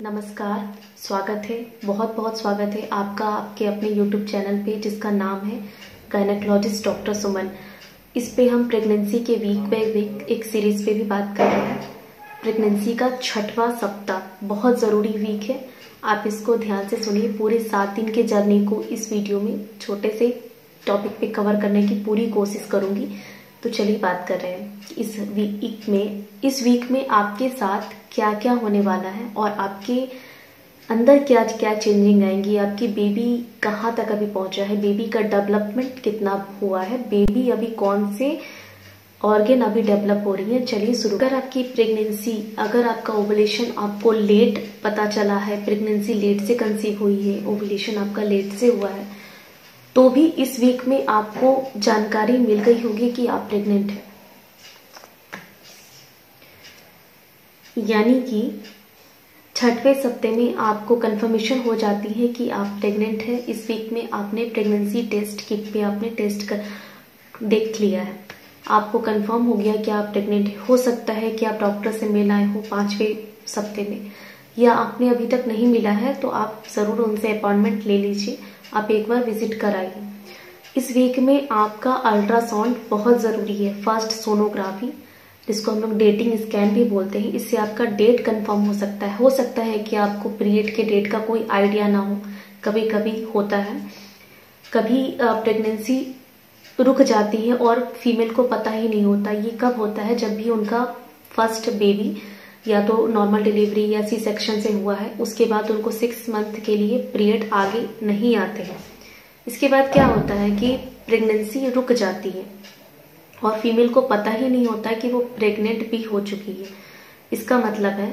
नमस्कार, स्वागत है। बहुत बहुत स्वागत है आपका आपके अपने YouTube चैनल पे जिसका नाम है गायनेकोलॉजिस्ट डॉक्टर सुमन। इस पे हम प्रेगनेंसी के वीक बाय वीक एक सीरीज पे भी बात कर रहे हैं। प्रेगनेंसी का 6वां सप्ताह बहुत ज़रूरी वीक है। आप इसको ध्यान से सुनिए। पूरे 7 दिन के जर्नी को इस वीडियो में छोटे से टॉपिक पे कवर करने की पूरी कोशिश करूंगी। तो चलिए बात कर रहे हैं इस वीक में आपके साथ क्या क्या होने वाला है और आपके अंदर क्या क्या चेंजिंग आएंगी। आपकी बेबी कहाँ तक अभी पहुंचा है, बेबी का डेवलपमेंट कितना हुआ है, बेबी अभी कौन से ऑर्गन अभी डेवलप हो रही है। चलिए शुरू। अगर आपकी प्रेगनेंसी, अगर आपका ओवुलेशन आपको लेट पता चला है, प्रेगनेंसी लेट से कंसीव हुई है, ओवुलेशन आपका लेट से हुआ है, तो भी इस वीक में आपको जानकारी मिल गई होगी कि आप प्रेग्नेंट हैं। यानी कि 6वें सप्ताह में आपको कंफर्मेशन हो जाती है कि आप प्रेग्नेंट हैं। इस वीक में आपने प्रेगनेंसी टेस्ट किट पे आपने टेस्ट कर देख लिया है, आपको कंफर्म हो गया कि आप प्रेग्नेंट हैं। हो सकता है कि आप डॉक्टर से मिल आए हो 5वें सप्ताह में, या आपने अभी तक नहीं मिला है तो आप जरूर उनसे अपॉइंटमेंट ले लीजिए, आप एक बार विजिट कराइए। इस वीक में आपका अल्ट्रासाउंड बहुत ज़रूरी है, फर्स्ट सोनोग्राफी जिसको हम लोग डेटिंग स्कैन भी बोलते हैं। इससे आपका डेट कंफर्म हो सकता है। हो सकता है कि आपको पीरियड के डेट का कोई आइडिया ना हो, कभी कभी होता है। कभी प्रेगनेंसी रुक जाती है और फीमेल को पता ही नहीं होता। ये कब होता है? जब भी उनका फर्स्ट बेबी या तो नॉर्मल डिलीवरी या सी सेक्शन से हुआ है, उसके बाद उनको 6 मंथ के लिए पीरियड आगे नहीं आते हैं। इसके बाद क्या होता है कि प्रेगनेंसी रुक जाती है और फीमेल को पता ही नहीं होता कि वो प्रेग्नेंट भी हो चुकी है। इसका मतलब है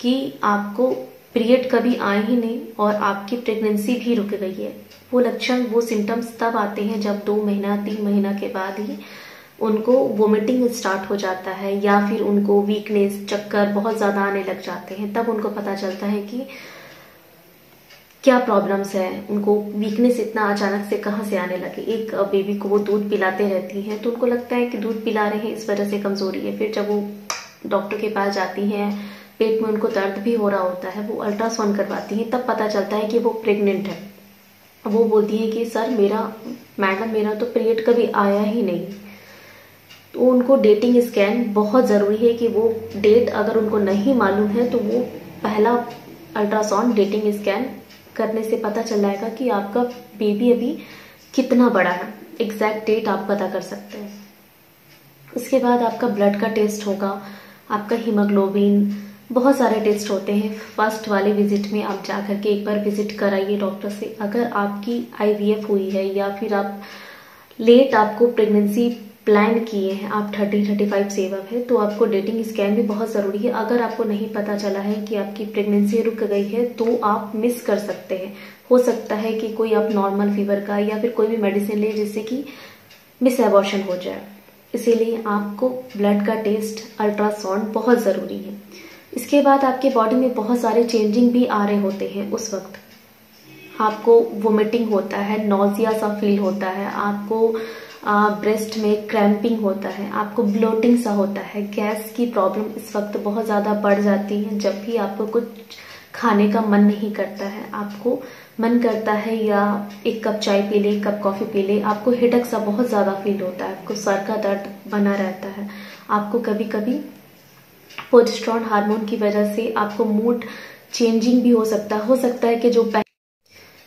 कि आपको पीरियड कभी आए ही नहीं और आपकी प्रेगनेंसी भी रुक गई है। वो लक्षण, वो सिम्टम्स तब आते हैं जब 2 महीना 3 महीना के बाद ही उनको वोमिटिंग स्टार्ट हो जाता है, या फिर उनको वीकनेस, चक्कर बहुत ज्यादा आने लग जाते हैं। तब उनको पता चलता है कि क्या प्रॉब्लम्स है, उनको वीकनेस इतना अचानक से कहाँ से आने लगे। एक बेबी को वो दूध पिलाते रहती हैं तो उनको लगता है कि दूध पिला रहे हैं, इस वजह से कमजोरी है। फिर जब वो डॉक्टर के पास जाती हैं, पेट में उनको दर्द भी हो रहा होता है, वो अल्ट्रासाउंड करवाती हैं, तब पता चलता है कि वो प्रेग्नेंट है। वो बोलती है कि सर मैडम मेरा तो पीरियड कभी आया ही नहीं। तो उनको डेटिंग स्कैन बहुत ज़रूरी है कि वो डेट अगर उनको नहीं मालूम है तो वो पहला अल्ट्रासाउंड डेटिंग स्कैन करने से पता चल जाएगा कि आपका बेबी अभी कितना बड़ा है। एग्जैक्ट डेट आप पता कर सकते हैं। उसके बाद आपका ब्लड का टेस्ट होगा, आपका हीमोग्लोबिन, बहुत सारे टेस्ट होते हैं। फर्स्ट वाले विजिट में आप जाकर के एक बार विजिट कराइए डॉक्टर से। अगर आपकी IVF हुई है या फिर आप लेट आपको प्रेगनेंसी प्लान किए हैं, आप 30-35 से अब है, तो आपको डेटिंग स्कैन भी बहुत ज़रूरी है। अगर आपको नहीं पता चला है कि आपकी प्रेगनेंसी रुक गई है तो आप मिस कर सकते हैं। हो सकता है कि कोई आप नॉर्मल फीवर का या फिर कोई भी मेडिसिन ले जिससे कि मिस एबॉर्शन हो जाए। इसीलिए आपको ब्लड का टेस्ट, अल्ट्रासाउंड बहुत ज़रूरी है। इसके बाद आपके बॉडी में बहुत सारे चेंजिंग भी आ रहे होते हैं। उस वक्त आपको वोमिटिंग होता है, नॉजिया सा फील होता है, आपको ब्रेस्ट में क्रैम्पिंग होता है, आपको ब्लोटिंग सा होता है, गैस की प्रॉब्लम इस वक्त बहुत ज़्यादा बढ़ जाती है। जब भी आपको कुछ खाने का मन नहीं करता है, आपको मन करता है या एक कप चाय पी ले, एक कप कॉफ़ी पी ले, आपको हेडेक सा बहुत ज़्यादा फील होता है, आपको सर का दर्द बना रहता है, आपको कभी कभी प्रोजेस्टेरोन हार्मोन की वजह से आपको मूड चेंजिंग भी हो सकता है। कि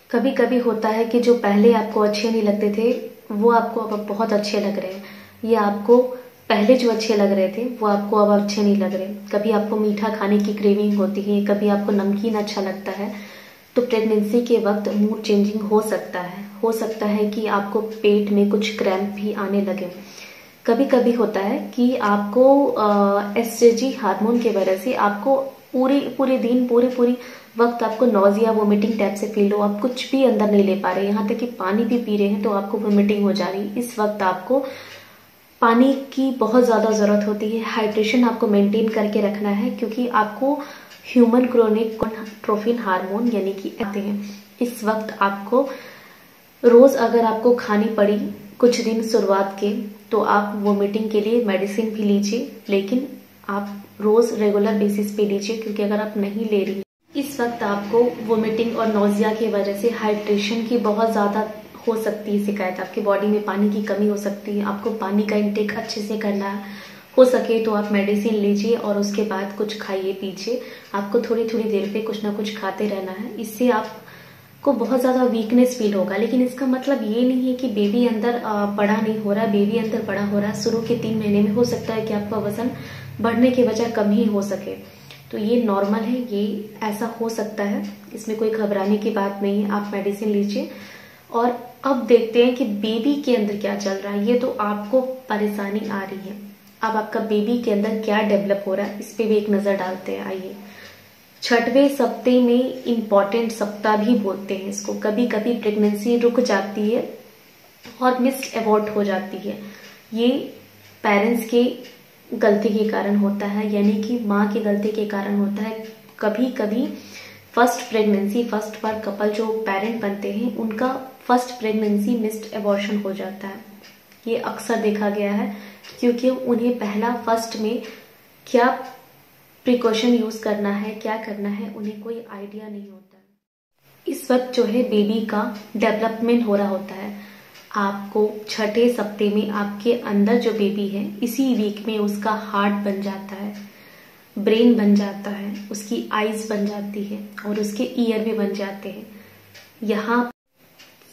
कभी कभी होता है कि जो पहले आपको अच्छे नहीं लगते थे वो आपको अब बहुत अच्छे लग रहे हैं, या आपको पहले जो अच्छे लग रहे थे वो आपको अब अच्छे नहीं लग रहे। कभी आपको मीठा खाने की क्रेविंग होती है, कभी आपको नमकीन अच्छा लगता है। तो प्रेगनेंसी के वक्त मूड चेंजिंग हो सकता है। हो सकता है कि आपको पेट में कुछ क्रैम्प भी आने लगे। कभी कभी होता है कि आपको एस्ट्रोजन हार्मोन की वजह से आपको पूरे दिन पूरी वक्त आपको नॉजिया, वोमिटिंग टाइप से फील हो, आप कुछ भी अंदर नहीं ले पा रहे, यहाँ तक कि पानी भी पी रहे हैं तो आपको वोमिटिंग हो जा रही। इस वक्त आपको पानी की बहुत ज़्यादा ज़रूरत होती है। हाइड्रेशन आपको मेंटेन करके रखना है, क्योंकि आपको ह्यूमन क्रोनिक ट्रोफिन हार्मोन यानी कि आते हैं। इस वक्त आपको रोज़ अगर आपको खानी पड़ी कुछ दिन शुरुआत के, तो आप वोमिटिंग के लिए मेडिसिन भी लीजिए, लेकिन आप रोज़ रेगुलर बेसिस पे लीजिए, क्योंकि अगर आप नहीं ले रही इस वक्त आपको वोमिटिंग और नोजिया की वजह से हाइड्रेशन की बहुत ज़्यादा हो सकती है शिकायत। आपकी बॉडी में पानी की कमी हो सकती है, आपको पानी का इंटेक अच्छे से करना है। हो सके तो आप मेडिसिन लीजिए और उसके बाद कुछ खाइए पीजिए। आपको थोड़ी थोड़ी देर पे कुछ ना कुछ खाते रहना है। इससे आपको बहुत ज़्यादा वीकनेस फील होगा, लेकिन इसका मतलब ये नहीं है कि बेबी अंदर बड़ा नहीं हो रहा। बेबी अंदर बड़ा हो रहा है। शुरू के 3 महीने में हो सकता है कि आपका वजन बढ़ने के बजाय कम ही हो सके, तो ये नॉर्मल है, ये ऐसा हो सकता है, इसमें कोई घबराने की बात नहीं है। आप मेडिसिन लीजिए। और अब देखते हैं कि बेबी के अंदर क्या चल रहा है। ये तो आपको परेशानी आ रही है, अब आपका बेबी के अंदर क्या डेवलप हो रहा है इस पे भी एक नजर डालते हैं। आइए, 6वें सप्ताह में इम्पॉर्टेंट सप्ताह भी बोलते हैं इसको। कभी कभी प्रेगनेंसी रुक जाती है और मिस अबॉर्ट हो जाती है। ये पेरेंट्स के गलती के कारण होता है, यानी कि माँ की गलती के कारण होता है। कभी कभी फर्स्ट प्रेगनेंसी, फर्स्ट बार कपल जो पेरेंट बनते हैं उनका फर्स्ट प्रेगनेंसी मिस्ड अबॉर्शन हो जाता है। ये अक्सर देखा गया है, क्योंकि उन्हें पहला फर्स्ट में क्या प्रिकॉशन यूज करना है, क्या करना है, उन्हें कोई आइडिया नहीं होता। इस वक्त जो है बेबी का डेवलपमेंट हो रहा होता है। आपको 6ठे सप्ते में आपके अंदर जो बेबी है, इसी वीक में उसका हार्ट बन जाता है, ब्रेन बन जाता है, उसकी आईज बन जाती है और उसके ईयर भी बन जाते हैं। यहाँ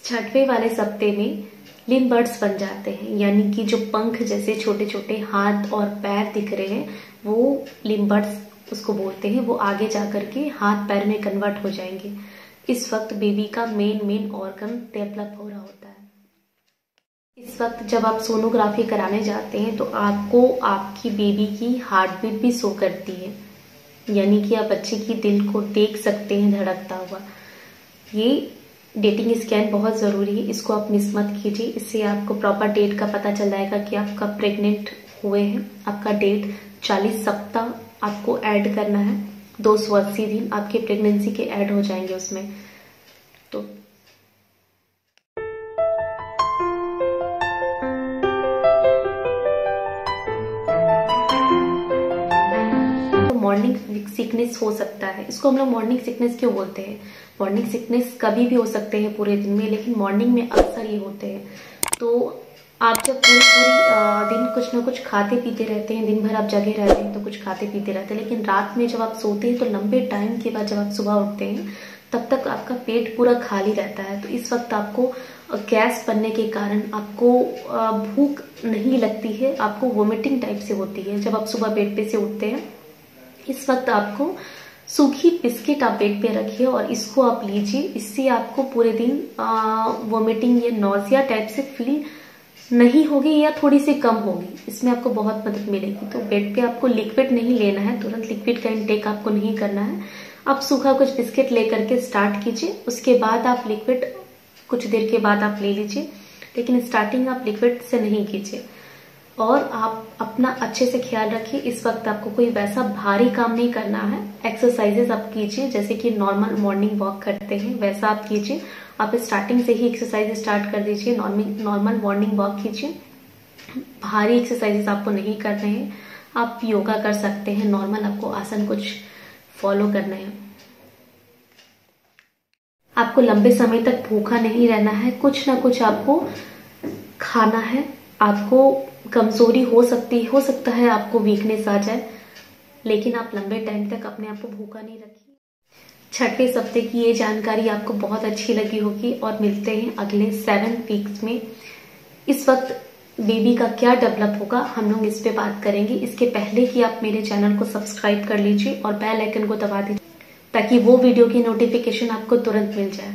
6वें वाले सप्ते में लिम्ब बर्ड्स बन जाते हैं, यानी कि जो पंख जैसे छोटे छोटे हाथ और पैर दिख रहे हैं वो लिम्ब बर्ड्स उसको बोलते हैं। वो आगे जाकर के हाथ पैर में कन्वर्ट हो जाएंगे। इस वक्त बेबी का मेन ऑर्गन डेवलप हो रहा होता है। इस वक्त जब आप सोनोग्राफी कराने जाते हैं तो आपको आपकी बेबी की हार्ट बीट भी शो करती है, यानी कि आप बच्चे की दिल को देख सकते हैं धड़कता हुआ। ये डेटिंग स्कैन बहुत ज़रूरी है, इसको आप मिस मत कीजिए। इससे आपको प्रॉपर डेट का पता चल जाएगा कि आप कब प्रेग्नेंट हुए हैं। आपका डेट 40 सप्ताह आपको ऐड करना है, 280 दिन आपके प्रेगनेंसी के ऐड हो जाएंगे उसमें। तो मॉर्निंग सिकनेस हो सकता है। इसको हम लोग मॉर्निंग सिकनेस क्यों बोलते हैं? मॉर्निंग सिकनेस कभी भी हो सकते हैं पूरे दिन में, लेकिन मॉर्निंग में अक्सर ये होते हैं। तो आप जब पूरी दिन कुछ ना कुछ खाते पीते रहते हैं, दिन भर आप जगे रहते हैं तो कुछ खाते पीते रहते हैं, लेकिन रात में जब आप सोते हैं तो लंबे टाइम के बाद जब आप सुबह उठते हैं तब तक आपका पेट पूरा खाली रहता है। तो इस वक्त आपको गैस बनने के कारण आपको भूख नहीं लगती है, आपको वोमिटिंग टाइप से होती है जब आप सुबह बेड पे से उठते हैं। इस वक्त आपको सूखी बिस्किट आप बेड पे रखिए और इसको आप लीजिए। इससे आपको पूरे दिन वोमिटिंग या नोजिया टाइप से फील नहीं होगी या थोड़ी सी कम होगी। इसमें आपको बहुत मदद मिलेगी। तो बेड पे आपको लिक्विड नहीं लेना है, तुरंत लिक्विड का इंटेक आपको नहीं करना है। आप सूखा कुछ बिस्किट लेकर के स्टार्ट कीजिए, उसके बाद आप लिक्विड कुछ देर के बाद आप ले लीजिए, लेकिन स्टार्टिंग आप लिक्विड से नहीं कीजिए। और आप अपना अच्छे से ख्याल रखिए। इस वक्त आपको कोई वैसा भारी काम नहीं करना है। एक्सरसाइजेस आप कीजिए, जैसे कि नॉर्मल मॉर्निंग वॉक करते हैं वैसा आप कीजिए। आप स्टार्टिंग से ही एक्सरसाइज स्टार्ट कर दीजिए, नॉर्मल मॉर्निंग वॉक कीजिए। भारी एक्सरसाइजेस आपको नहीं करने हैं। आप योगा कर सकते हैं, नॉर्मल आपको आसन कुछ फॉलो करने हैं। आपको लंबे समय तक भूखा नहीं रहना है, कुछ ना कुछ आपको खाना है। आपको कमजोरी हो सकता है, आपको वीकनेस आ जाए, लेकिन आप लंबे टाइम तक अपने आप को भूखा नहीं रखिए। 6वें सप्ते की ये जानकारी आपको बहुत अच्छी लगी होगी और मिलते हैं अगले 7 वीक्स में। इस वक्त बेबी का क्या डेवलप होगा हम लोग इस पे बात करेंगे। इसके पहले कि आप मेरे चैनल को सब्सक्राइब कर लीजिए और बेल आइकन को दबा दीजिए ताकि वो वीडियो की नोटिफिकेशन आपको तुरंत मिल जाए।